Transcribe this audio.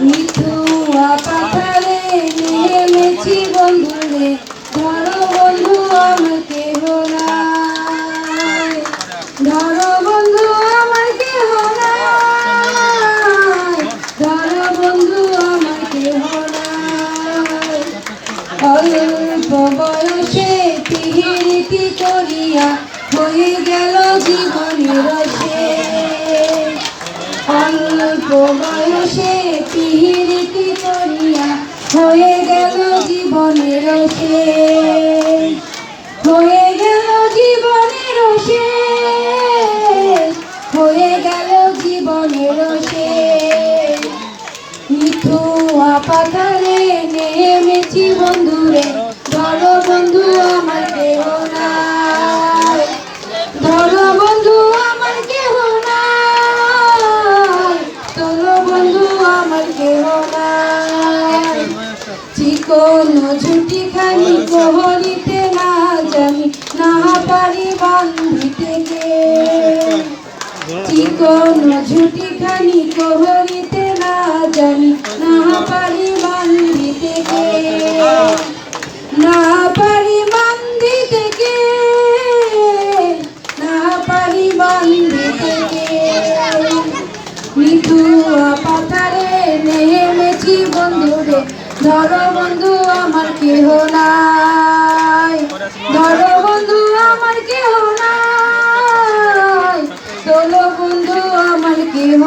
মিঠুয়া পাথারে নেমেছি বন্ধুরে, ধরো বন্ধু আমার কেহ নাই, ধরো বন্ধু আমার কেহ নাই, ধরো বন্ধু আমার কেহ নাই। অল্প বয়সে পিহিরিতি করিয়া হয়ে গেল জীবনের শেষ, অল্প বয়সে পিহিরিতি করিয়া হয়ে গেল জীবনের শেষ, হয়ে গেল জীবনের শেষ, হয়ে গেল জীবনের শেষ। মিঠুয়া পাথারে নেমেছি বন্ধুরে, ধরো বন্ধু আমার কেহ নাই, ধরো বন্ধু আমার কেহ নাই, ধরো বন্ধু আমার কেহ নাই। চিকন ঝুটি খানি কোহরিতে না জানি, না পারি বান্ধিতে গে, চিকন ঝুটি খানি কোহরিতে না জানি, না পারি বান্ধিতে গে, না পারি বান্ধিতে গে, না পারি বান্ধিতে গে। মিঠুয়া পাথারে নেমেছি বন্ধুরে, ধরো বন্ধু আমার কেহ নাই, ধরো বন্ধু আমার কেহ নাই, তোলো বন্ধু আমার কেহ